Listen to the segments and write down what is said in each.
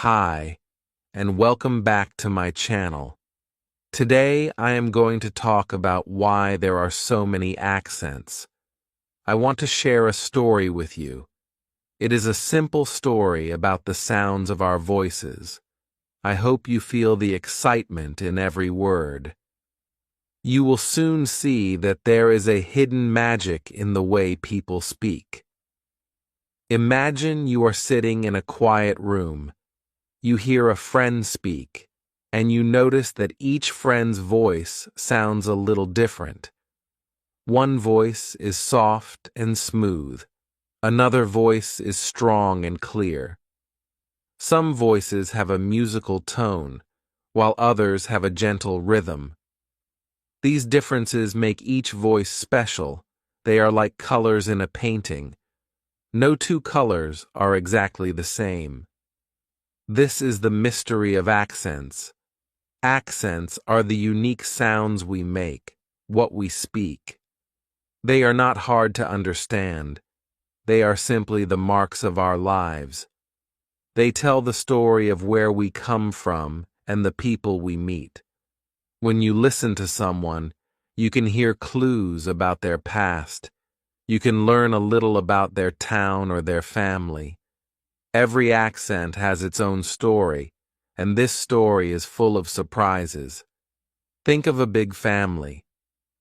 Hi, and welcome back to my channel. Today I am going to talk about why there are so many accents. I want to share a story with you. It is a simple story about the sounds of our voices. I hope you feel the excitement in every word. You will soon see that there is a hidden magic in the way people speak. Imagine you are sitting in a quiet room. You hear a friend speak, and you notice that each friend's voice sounds a little different. One voice is soft and smooth. Another voice is strong and clear. Some voices have a musical tone, while others have a gentle rhythm. These differences make each voice special. They are like colors in a painting. No two colors are exactly the same. This is the mystery of accents. Accents are the unique sounds we make, what we speak. They are not hard to understand. They are simply the marks of our lives. They tell the story of where we come from and the people we meet. When you listen to someone, you can hear clues about their past. You can learn a little about their town or their family. Every accent has its own story, and this story is full of surprises. Think of a big family.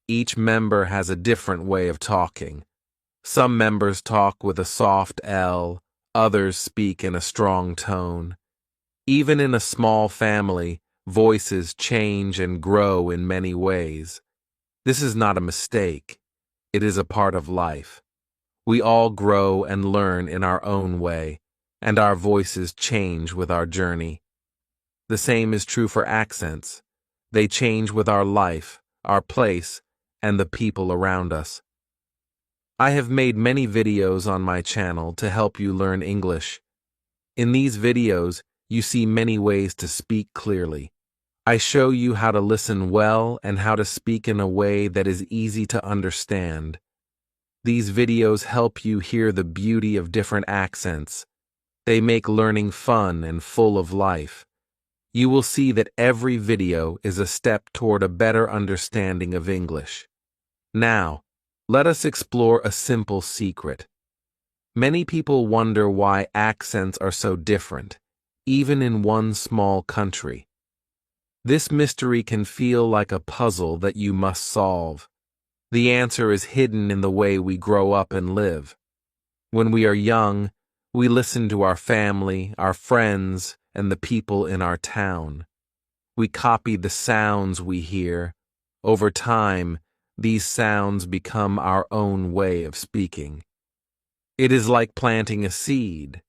Each member has a different way of talking. Some members talk with a soft L, others speak in a strong tone. Even in a small family, voices change and grow in many ways. This is not a mistake. It is a part of life. We all grow and learn in our own way, and our voices change with our journey. The same is true for accents. They change with our life, our place, and the people around us. I have made many videos on my channel to help you learn English. In these videos, you see many ways to speak clearly. I show you how to listen well and how to speak in a way that is easy to understand. These videos help you hear the beauty of different accents. They make learning fun and full of life. You will see that every video is a step toward a better understanding of English. Now, let us explore a simple secret. Many people wonder why accents are so different, even in one small country. This mystery can feel like a puzzle that you must solve. The answer is hidden in the way we grow up and live. When we are young, we listen to our family, our friends, and the people in our town. We copy the sounds we hear. Over time, these sounds become our own way of speaking. It is like planting a seed.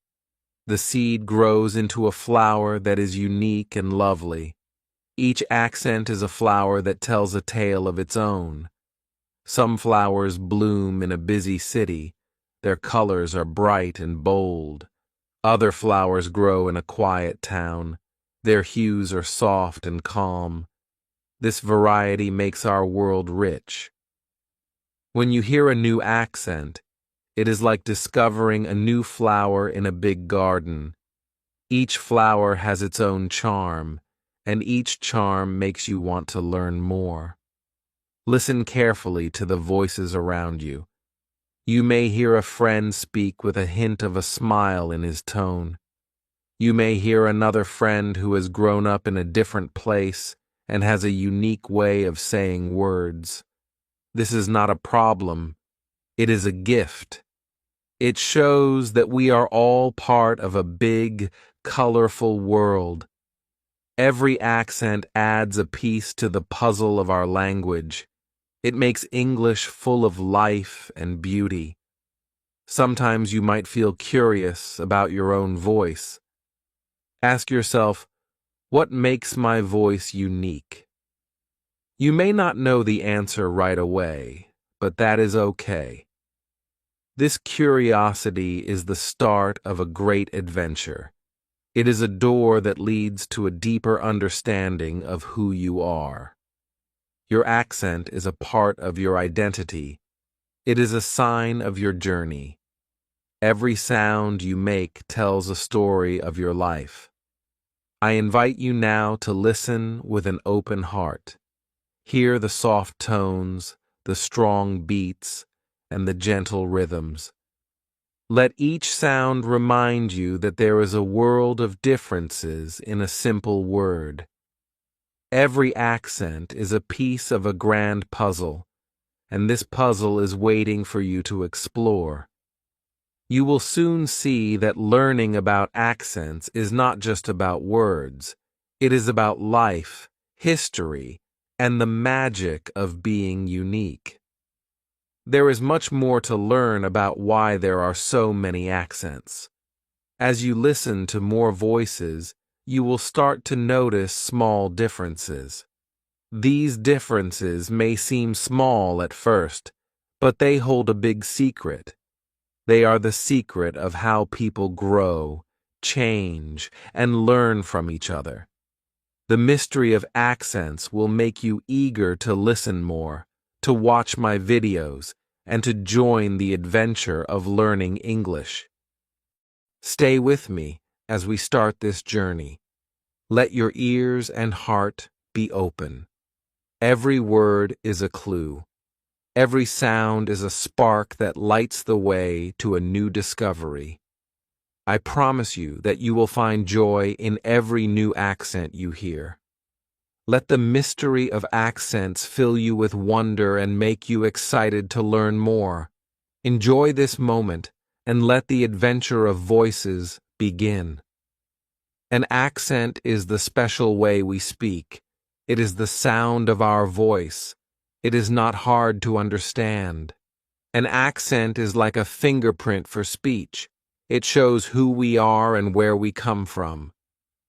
The seed grows into a flower that is unique and lovely. Each accent is a flower that tells a tale of its own. Some flowers bloom in a busy city. Their colors are bright and bold. Other flowers grow in a quiet town. Their hues are soft and calm. This variety makes our world rich. When you hear a new accent, it is like discovering a new flower in a big garden. Each flower has its own charm, and each charm makes you want to learn more. Listen carefully to the voices around you. You may hear a friend speak with a hint of a smile in his tone. You may hear another friend who has grown up in a different place and has a unique way of saying words. This is not a problem. It is a gift. It shows that we are all part of a big, colorful world. Every accent adds a piece to the puzzle of our language. It makes English full of life and beauty. Sometimes you might feel curious about your own voice. Ask yourself, what makes my voice unique? You may not know the answer right away, but that is okay. This curiosity is the start of a great adventure. It is a door that leads to a deeper understanding of who you are. Your accent is a part of your identity. It is a sign of your journey. Every sound you make tells a story of your life. I invite you now to listen with an open heart. Hear the soft tones, the strong beats, and the gentle rhythms. Let each sound remind you that there is a world of differences in a simple word. Every accent is a piece of a grand puzzle, and this puzzle is waiting for you to explore. You will soon see that learning about accents is not just about words. It is about life, history, and the magic of being unique. There is much more to learn about why there are so many accents. As you listen to more voices, you will start to notice small differences. These differences may seem small at first, but they hold a big secret. They are the secret of how people grow, change, and learn from each other. The mystery of accents will make you eager to listen more, to watch my videos, and to join the adventure of learning English. Stay with me as we start this journey. Let your ears and heart be open. Every word is a clue. Every sound is a spark that lights the way to a new discovery. I promise you that you will find joy in every new accent you hear. Let the mystery of accents fill you with wonder and make you excited to learn more. Enjoy this moment and let the adventure of voices begin. An accent is the special way we speak. It is the sound of our voice. It is not hard to understand. An accent is like a fingerprint for speech. It shows who we are and where we come from.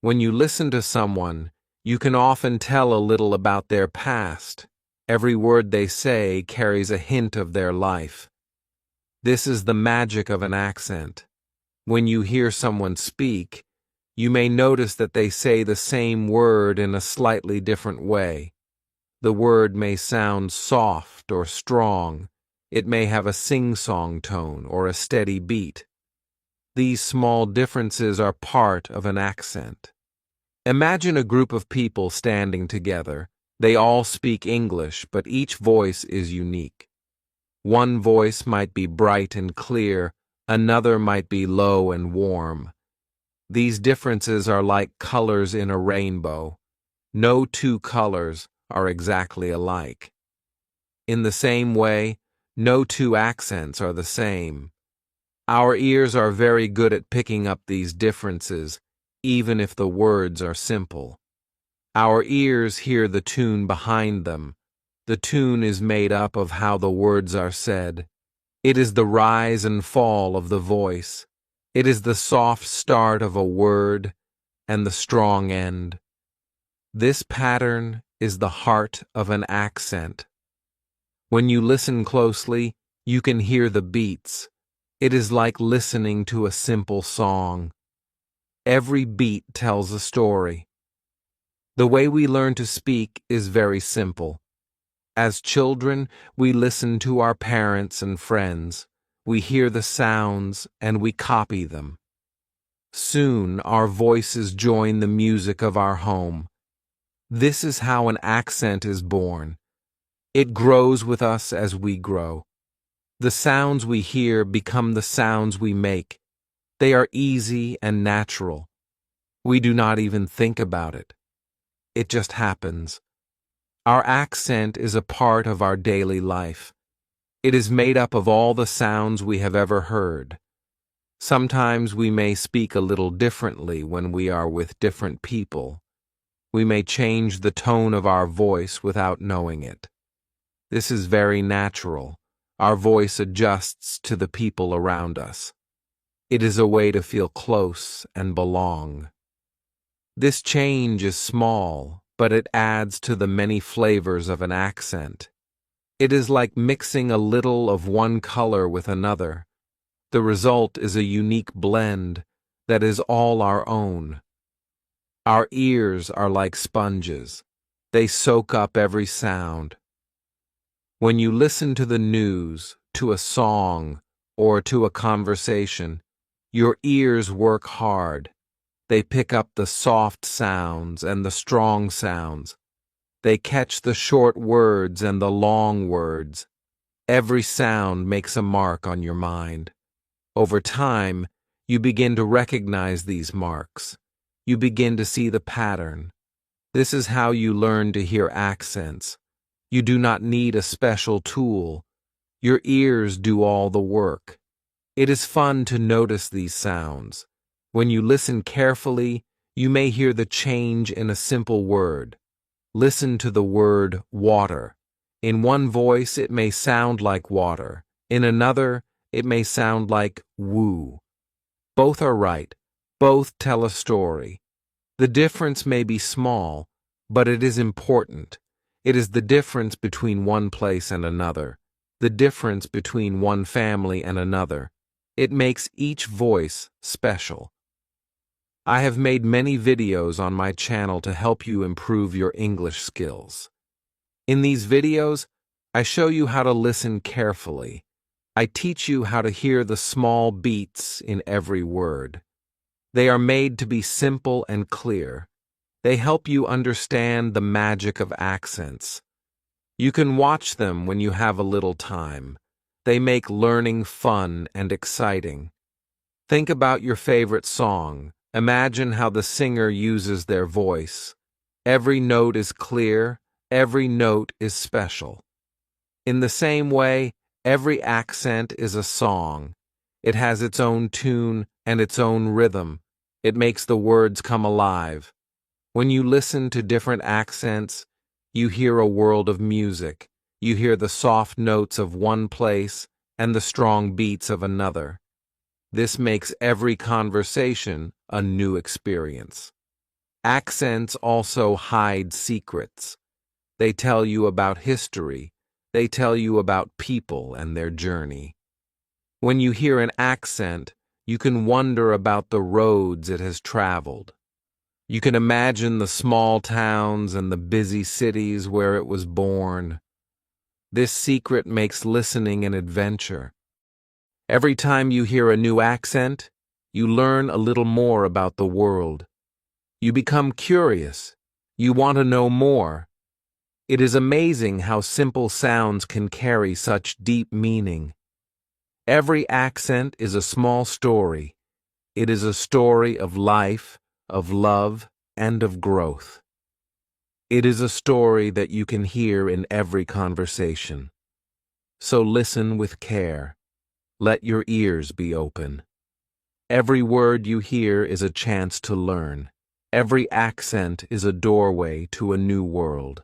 When you listen to someone, you can often tell a little about their past. Every word they say carries a hint of their life. This is the magic of an accent. When you hear someone speak, you may notice that they say the same word in a slightly different way. The word may sound soft or strong. It may have a sing-song tone or a steady beat. These small differences are part of an accent. Imagine a group of people standing together. They all speak English, but each voice is unique. One voice might be bright and clear, another might be low and warm. These differences are like colors in a rainbow. No two colors are exactly alike. In the same way, no two accents are the same. Our ears are very good at picking up these differences, even if the words are simple. Our ears hear the tune behind them. The tune is made up of how the words are said. It is the rise and fall of the voice. It is the soft start of a word and the strong end. This pattern is the heart of an accent. When you listen closely, you can hear the beats. It is like listening to a simple song. Every beat tells a story. The way we learn to speak is very simple. As children, we listen to our parents and friends. We hear the sounds and we copy them. Soon, our voices join the music of our home. This is how an accent is born. It grows with us as we grow. The sounds we hear become the sounds we make. They are easy and natural. We do not even think about it. It just happens. Our accent is a part of our daily life. It is made up of all the sounds we have ever heard. Sometimes we may speak a little differently when we are with different people. We may change the tone of our voice without knowing it. This is very natural. Our voice adjusts to the people around us. It is a way to feel close and belong. This change is small, but it adds to the many flavors of an accent. It is like mixing a little of one color with another. The result is a unique blend that is all our own. Our ears are like sponges. They soak up every sound. When you listen to the news, to a song, or to a conversation, your ears work hard. They pick up the soft sounds and the strong sounds. They catch the short words and the long words. Every sound makes a mark on your mind. Over time, you begin to recognize these marks. You begin to see the pattern. This is how you learn to hear accents. You do not need a special tool. Your ears do all the work. It is fun to notice these sounds. When you listen carefully, you may hear the change in a simple word. Listen to the word water. In one voice, it may sound like water. In another, it may sound like woo. Both are right. Both tell a story. The difference may be small, but it is important. It is the difference between one place and another, the difference between one family and another. It makes each voice special. I have made many videos on my channel to help you improve your English skills. In these videos, I show you how to listen carefully. I teach you how to hear the small beats in every word. They are made to be simple and clear. They help you understand the magic of accents. You can watch them when you have a little time. They make learning fun and exciting. Think about your favorite song. Imagine how the singer uses their voice. Every note is clear. Every note is special. In the same way, every accent is a song. It has its own tune and its own rhythm. It makes the words come alive. When you listen to different accents, you hear a world of music. You hear the soft notes of one place and the strong beats of another. This makes every conversation a new experience. Accents also hide secrets. They tell you about history. They tell you about people and their journey. When you hear an accent, you can wonder about the roads it has traveled. You can imagine the small towns and the busy cities where it was born. This secret makes listening an adventure. Every time you hear a new accent, you learn a little more about the world. You become curious. You want to know more. It is amazing how simple sounds can carry such deep meaning. Every accent is a small story. It is a story of life, of love, and of growth. It is a story that you can hear in every conversation. So listen with care. Let your ears be open. Every word you hear is a chance to learn. Every accent is a doorway to a new world.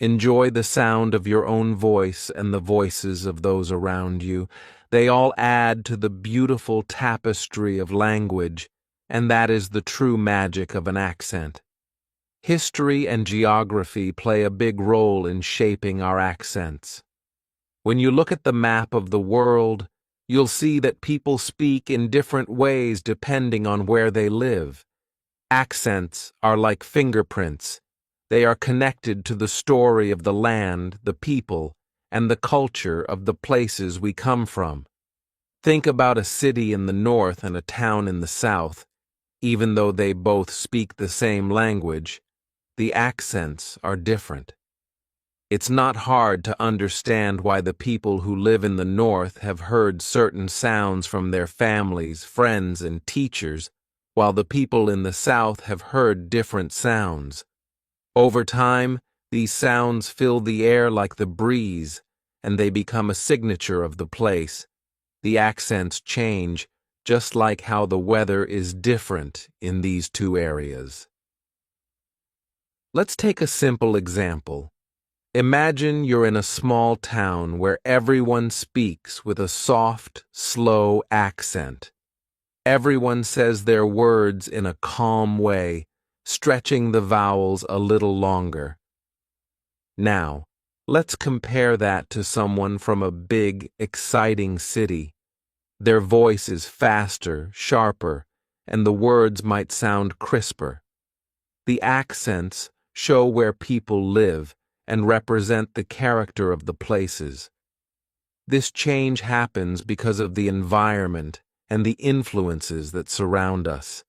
Enjoy the sound of your own voice and the voices of those around you. They all add to the beautiful tapestry of language, and that is the true magic of an accent. History and geography play a big role in shaping our accents. When you look at the map of the world, you'll see that people speak in different ways depending on where they live. Accents are like fingerprints. They are connected to the story of the land, the people, and the culture of the places we come from. Think about a city in the north and a town in the south. Even though they both speak the same language, the accents are different. It's not hard to understand why the people who live in the north have heard certain sounds from their families, friends, and teachers, while the people in the south have heard different sounds. Over time, these sounds fill the air like the breeze, and they become a signature of the place. The accents change, just like how the weather is different in these two areas. Let's take a simple example. Imagine you're in a small town where everyone speaks with a soft, slow accent. Everyone says their words in a calm way, stretching the vowels a little longer. Now, let's compare that to someone from a big, exciting city. Their voice is faster, sharper, and the words might sound crisper. The accents show where people live and represent the character of the places. This change happens because of the environment and the influences that surround us.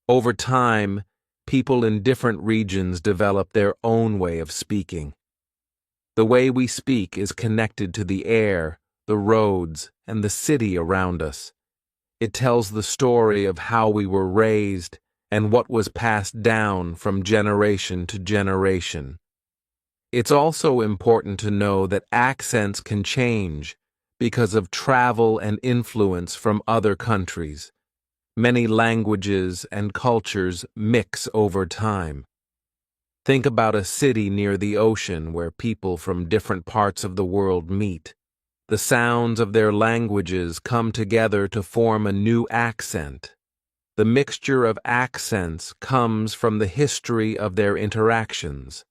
Over time, people in different regions develop their own way of speaking. The way we speak is connected to the air, the roads, and the city around us. It tells the story of how we were raised and what was passed down from generation to generation. It's also important to know that accents can change because of travel and influence from other countries. Many languages and cultures mix over time. Think about a city near the ocean where people from different parts of the world meet. The sounds of their languages come together to form a new accent. The mixture of accents comes from the history of their interactions.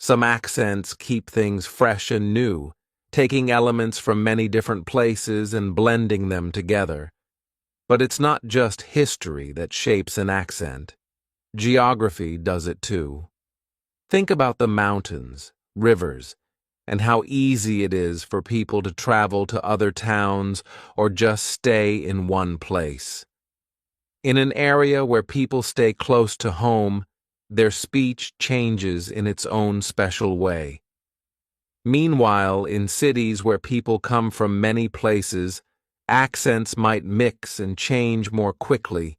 Some accents keep things fresh and new, taking elements from many different places and blending them together. But it's not just history that shapes an accent. Geography does it too. Think about the mountains, rivers, and how easy it is for people to travel to other towns or just stay in one place. In an area where people stay close to home, their speech changes in its own special way. Meanwhile, in cities where people come from many places, accents might mix and change more quickly.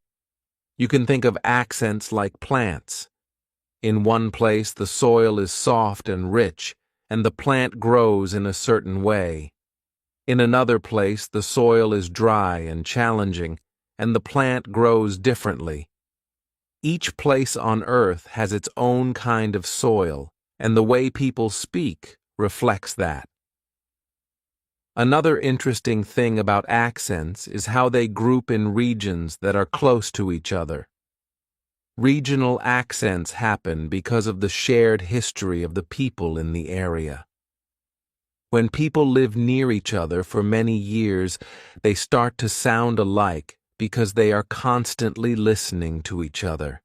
You can think of accents like plants. In one place, the soil is soft and rich, and the plant grows in a certain way. In another place, the soil is dry and challenging, and the plant grows differently. Each place on Earth has its own kind of soil, and the way people speak reflects that. Another interesting thing about accents is how they group in regions that are close to each other. Regional accents happen because of the shared history of the people in the area. When people live near each other for many years, they start to sound alike because they are constantly listening to each other.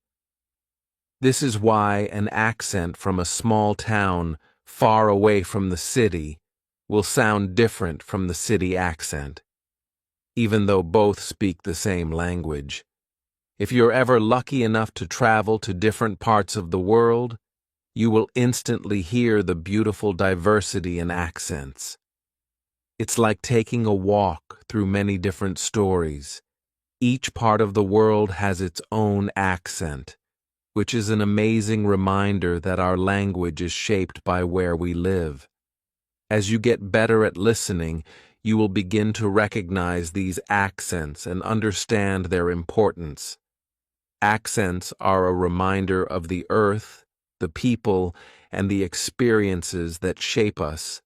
This is why an accent from a small town far away from the city will sound different from the city accent, even though both speak the same language. If you're ever lucky enough to travel to different parts of the world, you will instantly hear the beautiful diversity in accents. It's like taking a walk through many different stories. Each part of the world has its own accent, which is an amazing reminder that our language is shaped by where we live. As you get better at listening, you will begin to recognize these accents and understand their importance. Accents are a reminder of the earth, the people, and the experiences that shape us.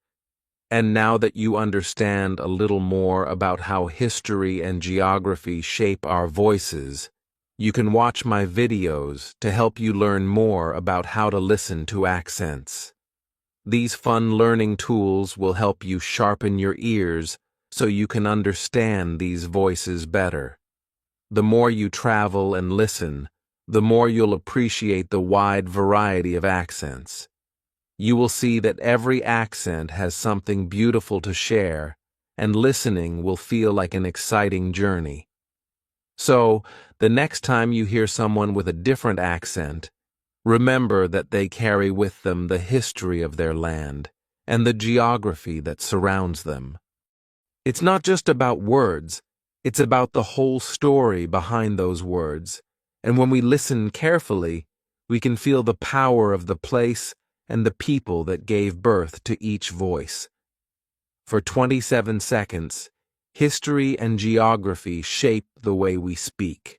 And now that you understand a little more about how history and geography shape our voices, you can watch my videos to help you learn more about how to listen to accents. These fun learning tools will help you sharpen your ears so you can understand these voices better. The more you travel and listen, the more you'll appreciate the wide variety of accents. You will see that every accent has something beautiful to share, and listening will feel like an exciting journey. So, the next time you hear someone with a different accent, remember that they carry with them the history of their land and the geography that surrounds them. It's not just about words, it's about the whole story behind those words, and when we listen carefully, we can feel the power of the place and the people that gave birth to each voice. For 27 seconds, history and geography shape the way we speak.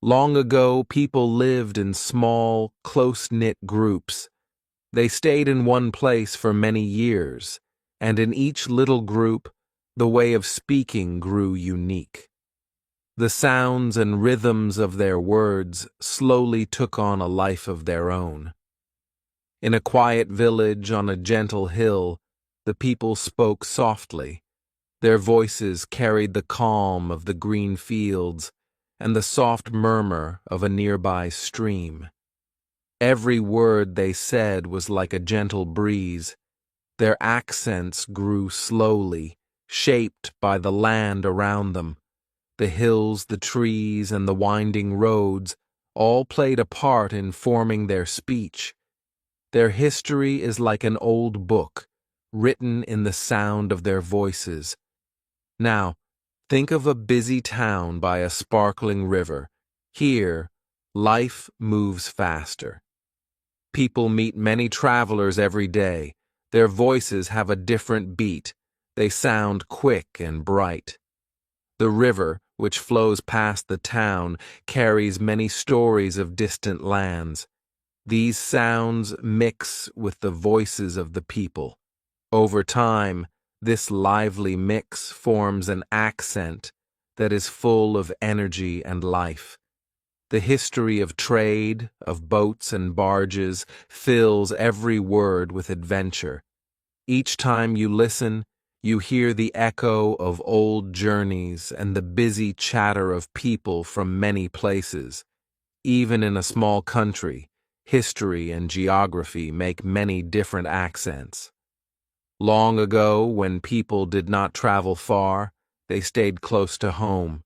Long ago, people lived in small, close-knit groups. They stayed in one place for many years, and in each little group, the way of speaking grew unique. The sounds and rhythms of their words slowly took on a life of their own. In a quiet village on a gentle hill, the people spoke softly. Their voices carried the calm of the green fields and the soft murmur of a nearby stream. Every word they said was like a gentle breeze. Their accents grew slowly, shaped by the land around them. The hills, the trees, and the winding roads all played a part in forming their speech. Their history is like an old book, written in the sound of their voices. Now, think of a busy town by a sparkling river. Here, life moves faster. People meet many travelers every day. Their voices have a different beat. They sound quick and bright. The river, which flows past the town, carries many stories of distant lands. These sounds mix with the voices of the people. Over time, this lively mix forms an accent that is full of energy and life. The history of trade, of boats and barges, fills every word with adventure. Each time you listen, you hear the echo of old journeys and the busy chatter of people from many places. Even in a small country, history and geography make many different accents. Long ago, when people did not travel far, they stayed close to home.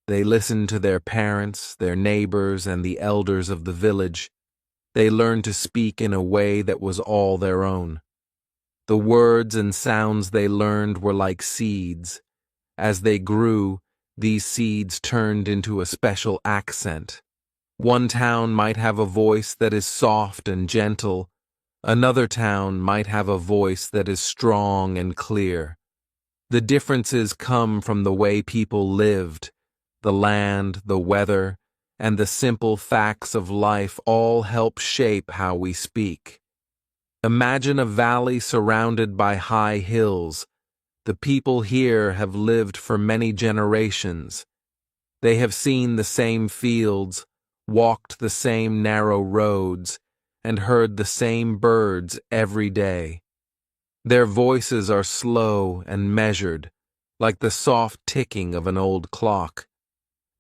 They listened to their parents, their neighbors, and the elders of the village. They learned to speak in a way that was all their own. The words and sounds they learned were like seeds. As they grew, these seeds turned into a special accent. One town might have a voice that is soft and gentle. Another town might have a voice that is strong and clear. The differences come from the way people lived. The land, the weather, and the simple facts of life all help shape how we speak. Imagine a valley surrounded by high hills. The people here have lived for many generations. They have seen the same fields, walked the same narrow roads, and heard the same birds every day. Their voices are slow and measured, like the soft ticking of an old clock.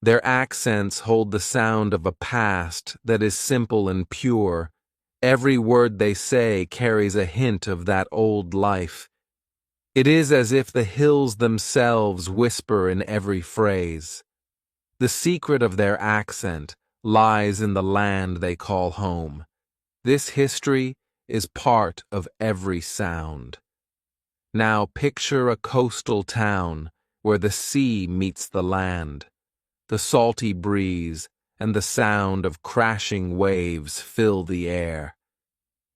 Their accents hold the sound of a past that is simple and pure. Every word they say carries a hint of that old life. It is as if the hills themselves whisper in every phrase. The secret of their accent lies in the land they call home. This history is part of every sound. Now picture a coastal town where the sea meets the land. The salty breeze and the sound of crashing waves fill the air.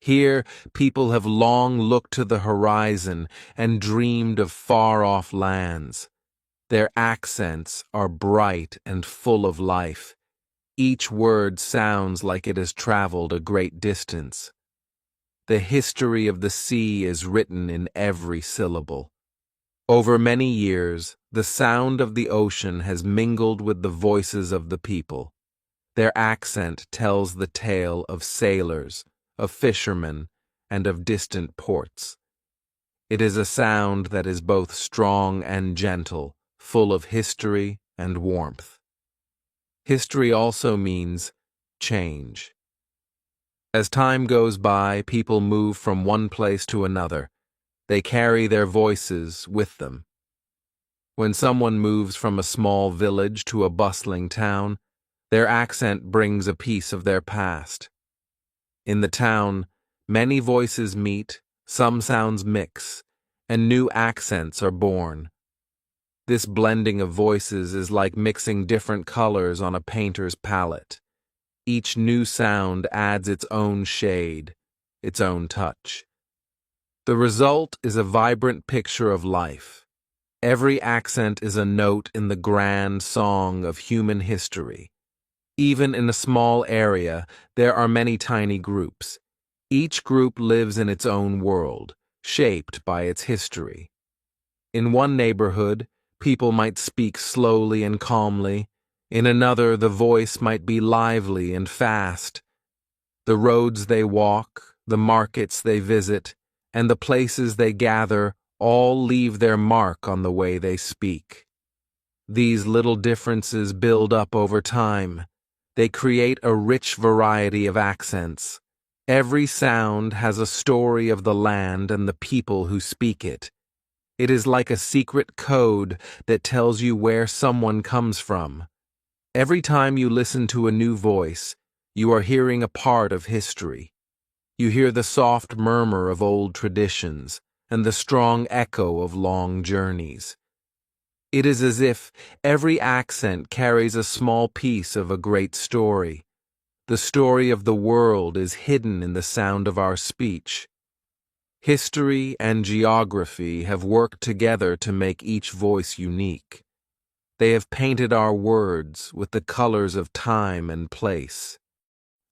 Here, people have long looked to the horizon and dreamed of far-off lands. Their accents are bright and full of life. Each word sounds like it has traveled a great distance. The history of the sea is written in every syllable. Over many years, the sound of the ocean has mingled with the voices of the people. Their accent tells the tale of sailors, of fishermen, and of distant ports. It is a sound that is both strong and gentle, full of history and warmth. History also means change. As time goes by, people move from one place to another. They carry their voices with them. When someone moves from a small village to a bustling town, their accent brings a piece of their past. In the town, many voices meet, some sounds mix, and new accents are born. This blending of voices is like mixing different colors on a painter's palette. Each new sound adds its own shade, its own touch. The result is a vibrant picture of life. Every accent is a note in the grand song of human history. Even in a small area, there are many tiny groups. Each group lives in its own world, shaped by its history. In one neighborhood, people might speak slowly and calmly. In another, the voice might be lively and fast. The roads they walk, the markets they visit, and the places they gather all leave their mark on the way they speak. These little differences build up over time. They create a rich variety of accents. Every sound has a story of the land and the people who speak it. It is like a secret code that tells you where someone comes from. Every time you listen to a new voice, you are hearing a part of history. You hear the soft murmur of old traditions and the strong echo of long journeys. It is as if every accent carries a small piece of a great story. The story of the world is hidden in the sound of our speech. History and geography have worked together to make each voice unique. They have painted our words with the colors of time and place.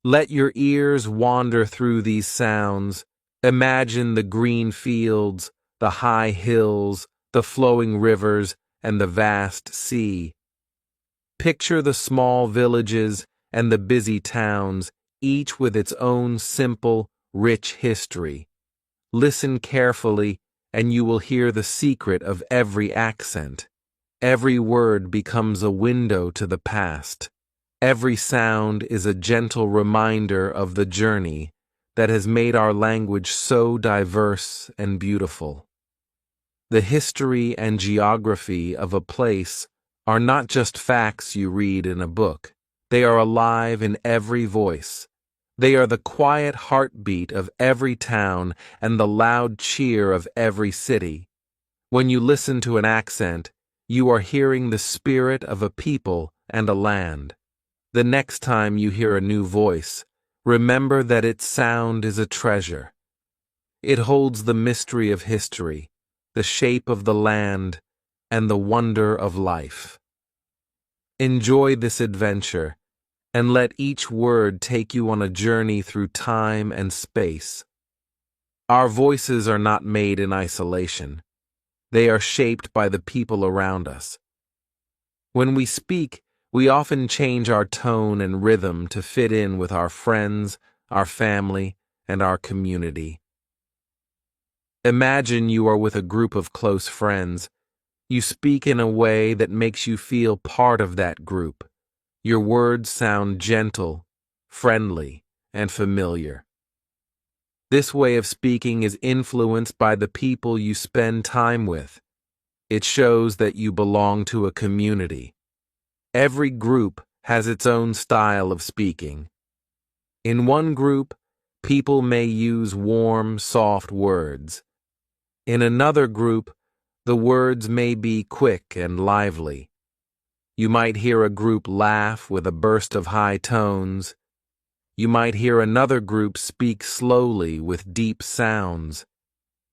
Let your ears wander through these sounds. Imagine the green fields, the high hills, the flowing rivers, and the vast sea. Picture the small villages and the busy towns, each with its own simple, rich history. Listen carefully, and you will hear the secret of every accent. Every word becomes a window to the past. Every sound is a gentle reminder of the journey that has made our language so diverse and beautiful. The history and geography of a place are not just facts you read in a book. They are alive in every voice. They are the quiet heartbeat of every town and the loud cheer of every city. When you listen to an accent, you are hearing the spirit of a people and a land. The next time you hear a new voice, remember that its sound is a treasure. It holds the mystery of history, the shape of the land, and the wonder of life. Enjoy this adventure, and let each word take you on a journey through time and space. Our voices are not made in isolation. They are shaped by the people around us. When we speak, we often change our tone and rhythm to fit in with our friends, our family, and our community. Imagine you are with a group of close friends. You speak in a way that makes you feel part of that group. Your words sound gentle, friendly, and familiar. This way of speaking is influenced by the people you spend time with. It shows that you belong to a community. Every group has its own style of speaking. In one group, people may use warm, soft words. In another group, the words may be quick and lively. You might hear a group laugh with a burst of high tones. You might hear another group speak slowly with deep sounds.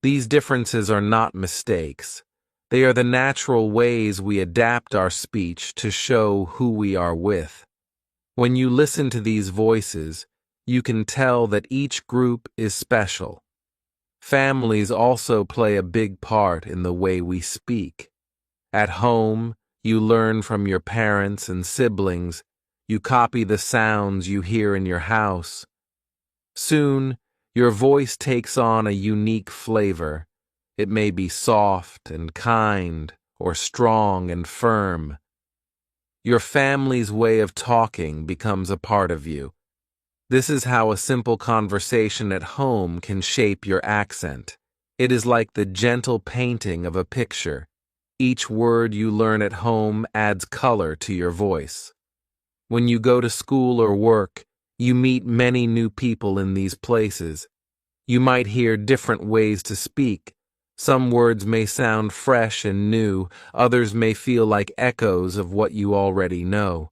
These differences are not mistakes. They are the natural ways we adapt our speech to show who we are with. When you listen to these voices, you can tell that each group is special. Families also play a big part in the way we speak. At home, you learn from your parents and siblings. You copy the sounds you hear in your house. Soon, your voice takes on a unique flavor. It may be soft and kind, or strong and firm. Your family's way of talking becomes a part of you. This is how a simple conversation at home can shape your accent. It is like the gentle painting of a picture. Each word you learn at home adds color to your voice. When you go to school or work, you meet many new people in these places. You might hear different ways to speak. Some words may sound fresh and new, others may feel like echoes of what you already know.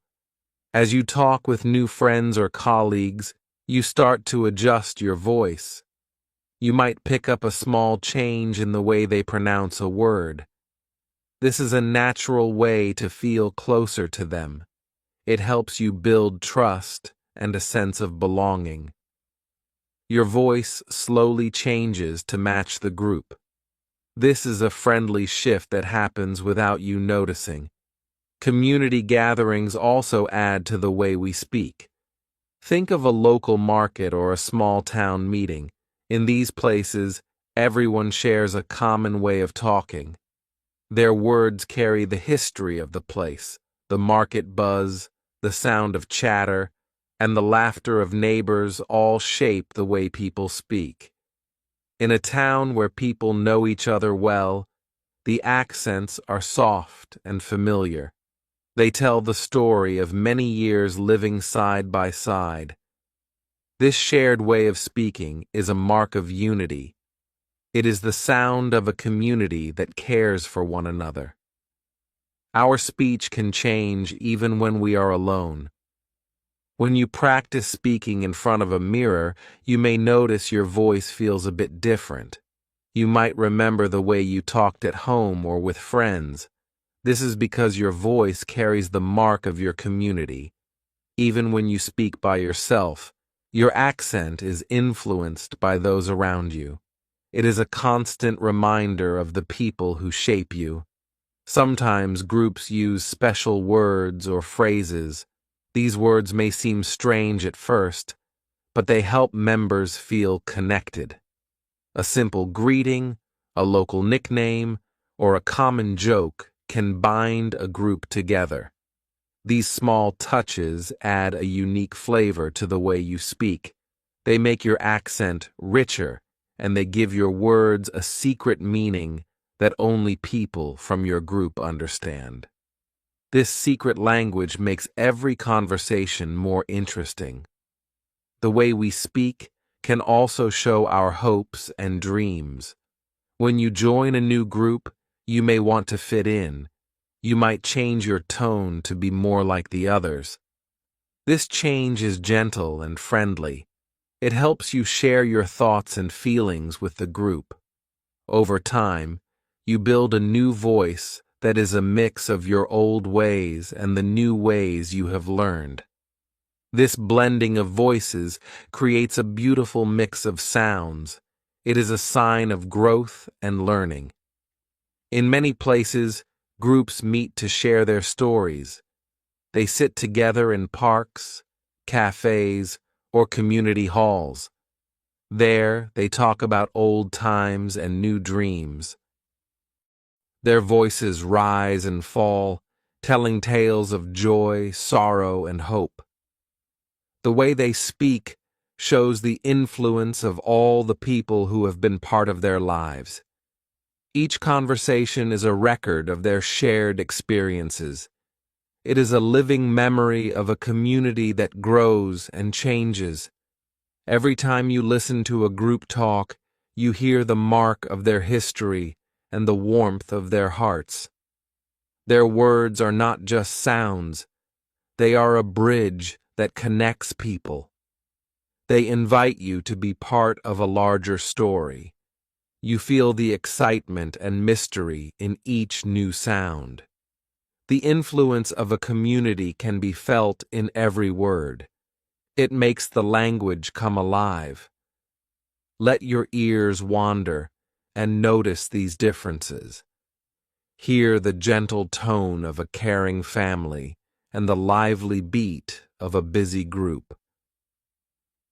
As you talk with new friends or colleagues, you start to adjust your voice. You might pick up a small change in the way they pronounce a word. This is a natural way to feel closer to them. It helps you build trust and a sense of belonging. Your voice slowly changes to match the group. This is a friendly shift that happens without you noticing. Community gatherings also add to the way we speak. Think of a local market or a small town meeting. In these places, everyone shares a common way of talking. Their words carry the history of the place, the market buzz, the sound of chatter, and the laughter of neighbors all shape the way people speak. In a town where people know each other well, The accents are soft and familiar. They tell the story of many years living side by side. This shared way of speaking is a mark of unity. It is the sound of a community that cares for one another. Our speech can change even when we are alone. When you practice speaking in front of a mirror, you may notice your voice feels a bit different. You might remember the way you talked at home or with friends. This is because your voice carries the mark of your community. Even when you speak by yourself, your accent is influenced by those around you. It is a constant reminder of the people who shape you. Sometimes groups use special words or phrases. These words may seem strange at first, but they help members feel connected. A simple greeting, a local nickname, or a common joke can bind a group together. These small touches add a unique flavor to the way you speak. They make your accent richer, and they give your words a secret meaning that only people from your group understand. This secret language makes every conversation more interesting. The way we speak can also show our hopes and dreams. When you join a new group, you may want to fit in. You might change your tone to be more like the others. This change is gentle and friendly. It helps you share your thoughts and feelings with the group. Over time, you build a new voice that is a mix of your old ways and the new ways you have learned. This blending of voices creates a beautiful mix of sounds. It is a sign of growth and learning. In many places, groups meet to share their stories. They sit together in parks, cafes, or community halls. There, they talk about old times and new dreams. Their voices rise and fall, telling tales of joy, sorrow, and hope. The way they speak shows the influence of all the people who have been part of their lives. Each conversation is a record of their shared experiences. It is a living memory of a community that grows and changes. Every time you listen to a group talk, you hear the mark of their history and the warmth of their hearts. Their words are not just sounds. They are a bridge that connects people. They invite you to be part of a larger story. You feel the excitement and mystery in each new sound. The influence of a community can be felt in every word. It makes the language come alive. Let your ears wander and notice these differences. Hear the gentle tone of a caring family and the lively beat of a busy group.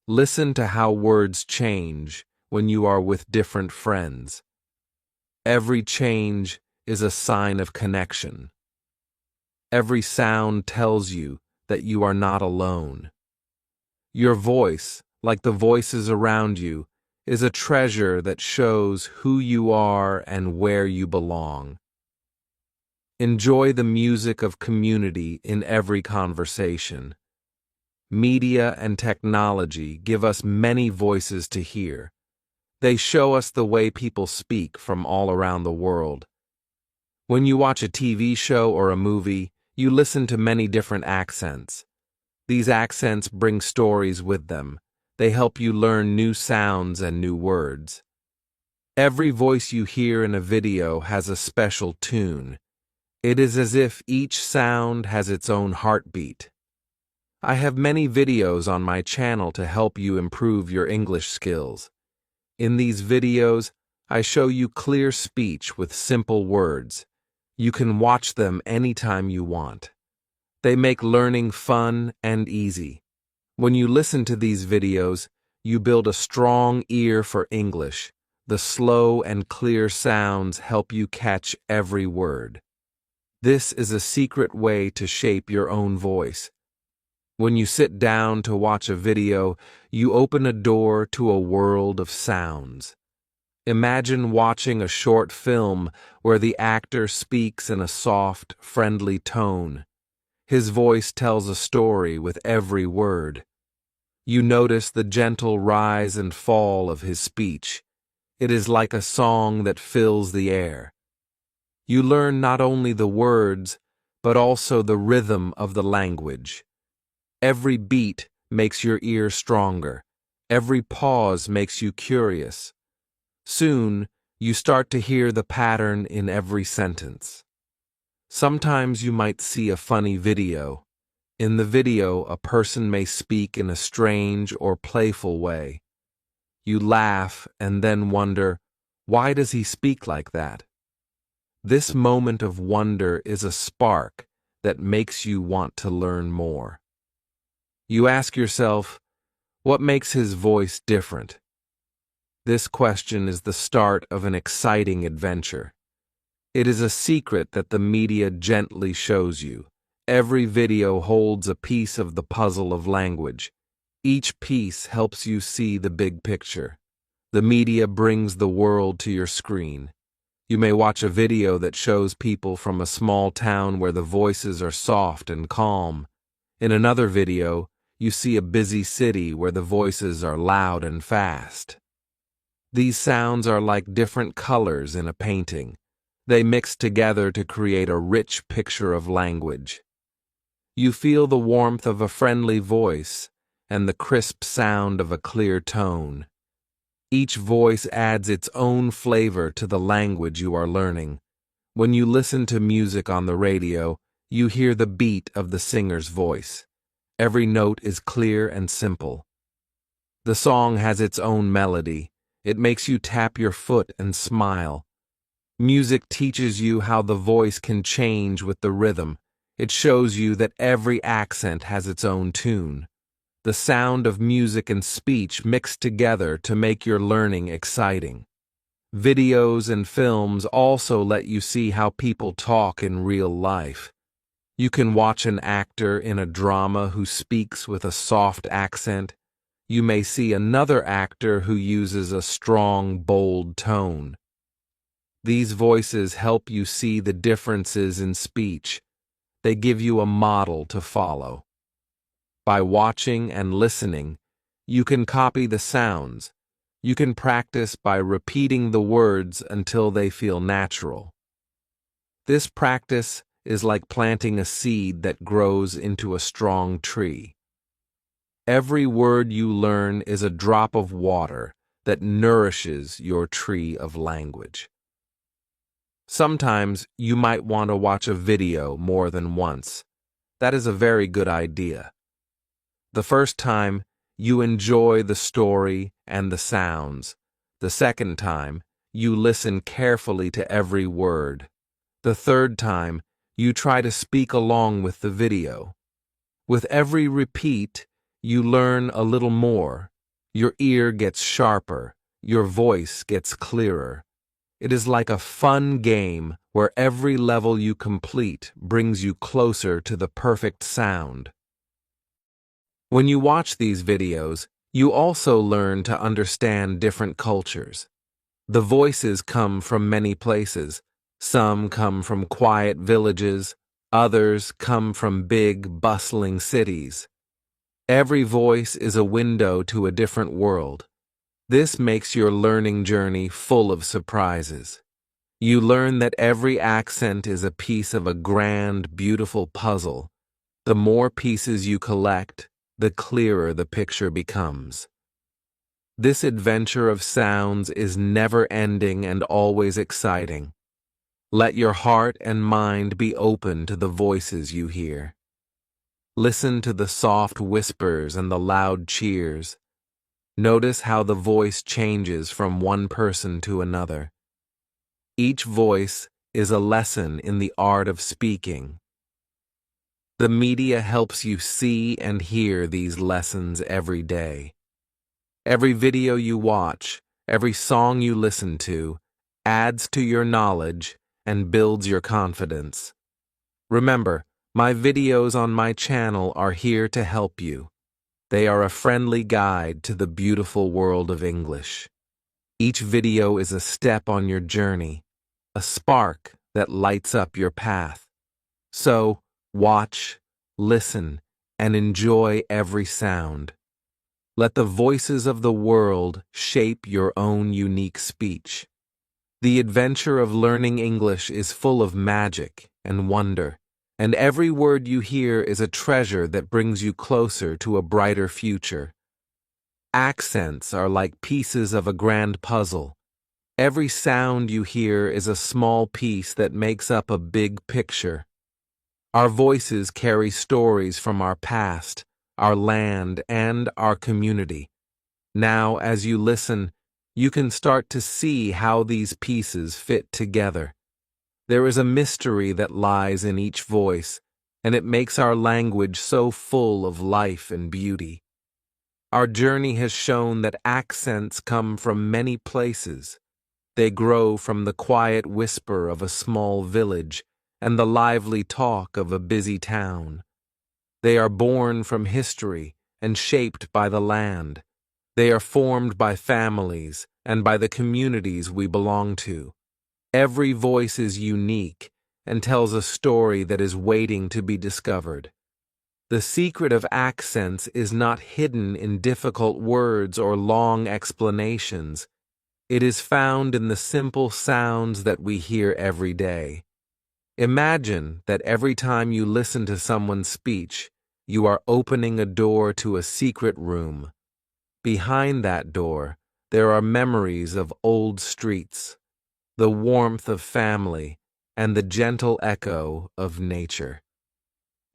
Listen to how words change when you are with different friends. Every change is a sign of connection. Every sound tells you that you are not alone. Your voice, like the voices around you, is a treasure that shows who you are and where you belong. Enjoy the music of community in every conversation. Media and technology give us many voices to hear. They show us the way people speak from all around the world. When you watch a TV show or a movie, you listen to many different accents. These accents bring stories with them. They help you learn new sounds and new words. Every voice you hear in a video has a special tune. It is as if each sound has its own heartbeat. I have many videos on my channel to help you improve your English skills. In these videos, I show you clear speech with simple words. You can watch them anytime you want. They make learning fun and easy. When you listen to these videos, you build a strong ear for English. The slow and clear sounds help you catch every word. This is a secret way to shape your own voice. When you sit down to watch a video, you open a door to a world of sounds. Imagine watching a short film where the actor speaks in a soft, friendly tone. His voice tells a story with every word. You notice the gentle rise and fall of his speech. It is like a song that fills the air. You learn not only the words, but also the rhythm of the language. Every beat makes your ear stronger. Every pause makes you curious. Soon, you start to hear the pattern in every sentence. Sometimes you might see a funny video. In the video, a person may speak in a strange or playful way. You laugh and then wonder, why does he speak like that? This moment of wonder is a spark that makes you want to learn more. You ask yourself, what makes his voice different? This question is the start of an exciting adventure. It is a secret that the media gently shows you. Every video holds a piece of the puzzle of language. Each piece helps you see the big picture. The media brings the world to your screen. You may watch a video that shows people from a small town where the voices are soft and calm. In another video, you see a busy city where the voices are loud and fast. These sounds are like different colors in a painting. They mix together to create a rich picture of language. You feel the warmth of a friendly voice and the crisp sound of a clear tone. Each voice adds its own flavor to the language you are learning. When you listen to music on the radio, you hear the beat of the singer's voice. Every note is clear and simple. The song has its own melody. It makes you tap your foot and smile. Music teaches you how the voice can change with the rhythm. It shows you that every accent has its own tune. The sound of music and speech mix together to make your learning exciting. Videos and films also let you see how people talk in real life. You can watch an actor in a drama who speaks with a soft accent. You may see another actor who uses a strong, bold tone. These voices help you see the differences in speech. They give you a model to follow. By watching and listening, you can copy the sounds. You can practice by repeating the words until they feel natural. This practice is like planting a seed that grows into a strong tree. Every word you learn is a drop of water that nourishes your tree of language. Sometimes you might want to watch a video more than once. That is a very good idea. The first time, you enjoy the story and the sounds. The second time, you listen carefully to every word. The third time, you try to speak along with the video. With every repeat, you learn a little more. Your ear gets sharper. Your voice gets clearer. It is like a fun game where every level you complete brings you closer to the perfect sound. When you watch these videos, you also learn to understand different cultures. The voices come from many places. Some come from quiet villages. Others come from big, bustling cities. Every voice is a window to a different world. This makes your learning journey full of surprises. You learn that every accent is a piece of a grand, beautiful puzzle. The more pieces you collect, the clearer the picture becomes. This adventure of sounds is never-ending and always exciting. Let your heart and mind be open to the voices you hear. Listen to the soft whispers and the loud cheers. Notice how the voice changes from one person to another. Each voice is a lesson in the art of speaking. The media helps you see and hear these lessons every day. Every video you watch, every song you listen to, adds to your knowledge and builds your confidence. Remember, my videos on my channel are here to help you. They are a friendly guide to the beautiful world of English. Each video is a step on your journey, a spark that lights up your path. So, watch, listen, and enjoy every sound. Let the voices of the world shape your own unique speech. The adventure of learning English is full of magic and wonder, and every word you hear is a treasure that brings you closer to a brighter future. Accents are like pieces of a grand puzzle. Every sound you hear is a small piece that makes up a big picture. Our voices carry stories from our past, our land, and our community. Now, as you listen, you can start to see how these pieces fit together. There is a mystery that lies in each voice, and it makes our language so full of life and beauty. Our journey has shown that accents come from many places. They grow from the quiet whisper of a small village and the lively talk of a busy town. They are born from history and shaped by the land. They are formed by families and by the communities we belong to. Every voice is unique and tells a story that is waiting to be discovered. The secret of accents is not hidden in difficult words or long explanations. It is found in the simple sounds that we hear every day. Imagine that every time you listen to someone's speech, you are opening a door to a secret room. Behind that door, there are memories of old streets, the warmth of family, and the gentle echo of nature.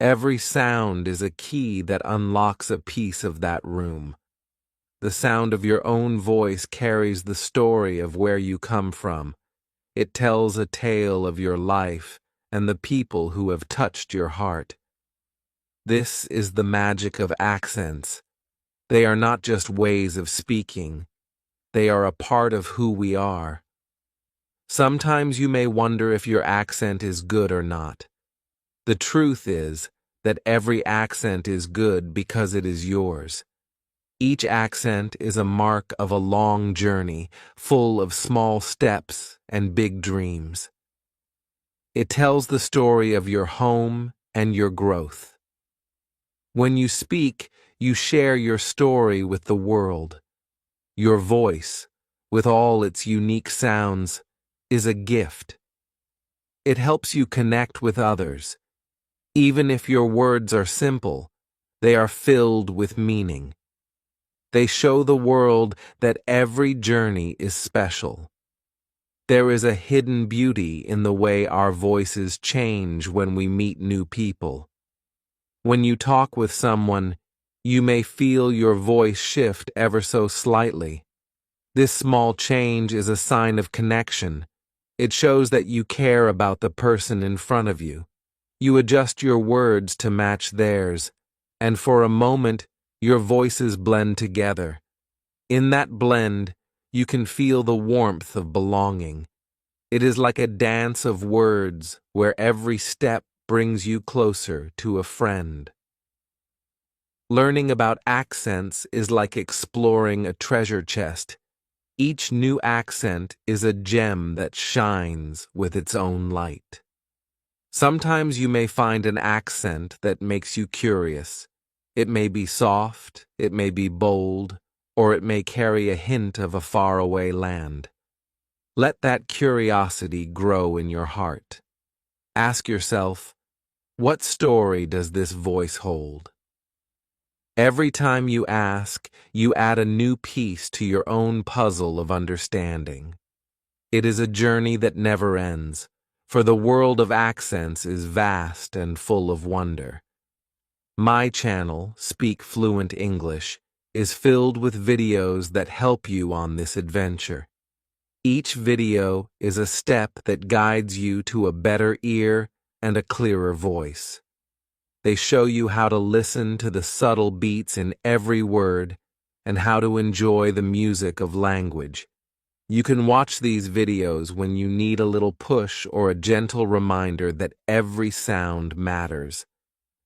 Every sound is a key that unlocks a piece of that room. The sound of your own voice carries the story of where you come from. It tells a tale of your life and the people who have touched your heart. This is the magic of accents. They are not just ways of speaking. They are a part of who we are. Sometimes you may wonder if your accent is good or not. The truth is that every accent is good because it is yours. Each accent is a mark of a long journey, full of small steps and big dreams. It tells the story of your home and your growth. When you speak, you share your story with the world. Your voice, with all its unique sounds, is a gift. It helps you connect with others. Even if your words are simple, they are filled with meaning. They show the world that every journey is special. There is a hidden beauty in the way our voices change when we meet new people. When you talk with someone, you may feel your voice shift ever so slightly. This small change is a sign of connection. It shows that you care about the person in front of you. You adjust your words to match theirs, and for a moment, your voices blend together. In that blend, you can feel the warmth of belonging. It is like a dance of words where every step brings you closer to a friend. Learning about accents is like exploring a treasure chest. Each new accent is a gem that shines with its own light. Sometimes you may find an accent that makes you curious. It may be soft, it may be bold, or it may carry a hint of a faraway land. Let that curiosity grow in your heart. Ask yourself, what story does this voice hold? Every time you ask, you add a new piece to your own puzzle of understanding. It is a journey that never ends, for the world of accents is vast and full of wonder. My channel, Speak Fluent English, is filled with videos that help you on this adventure. Each video is a step that guides you to a better ear and a clearer voice. They show you how to listen to the subtle beats in every word and how to enjoy the music of language. You can watch these videos when you need a little push or a gentle reminder that every sound matters.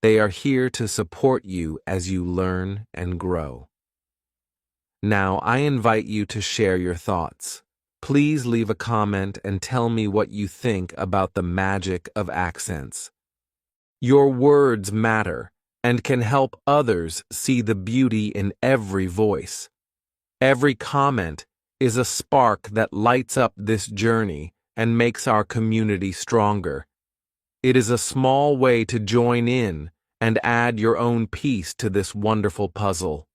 They are here to support you as you learn and grow. Now, I invite you to share your thoughts. Please leave a comment and tell me what you think about the magic of accents. Your words matter and can help others see the beauty in every voice. Every comment is a spark that lights up this journey and makes our community stronger. It is a small way to join in and add your own piece to this wonderful puzzle.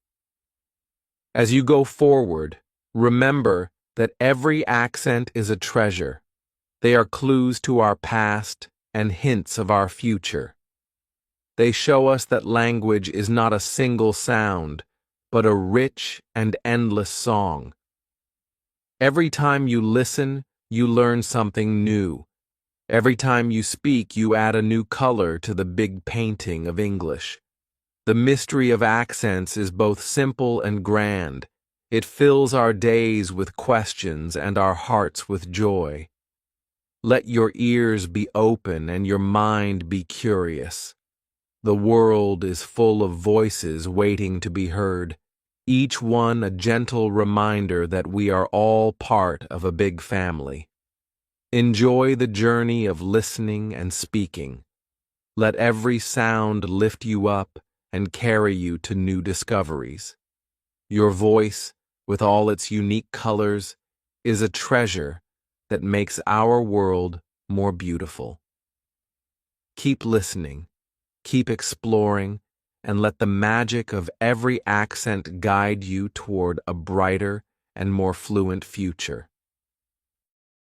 As you go forward, remember that every accent is a treasure. They are clues to our past and hints of our future. They show us that language is not a single sound, but a rich and endless song. Every time you listen, you learn something new. Every time you speak, you add a new color to the big painting of English. The mystery of accents is both simple and grand. It fills our days with questions and our hearts with joy. Let your ears be open and your mind be curious. The world is full of voices waiting to be heard, each one a gentle reminder that we are all part of a big family. Enjoy the journey of listening and speaking. Let every sound lift you up and carry you to new discoveries. Your voice, with all its unique colors, is a treasure that makes our world more beautiful. Keep listening. Keep exploring, and let the magic of every accent guide you toward a brighter and more fluent future.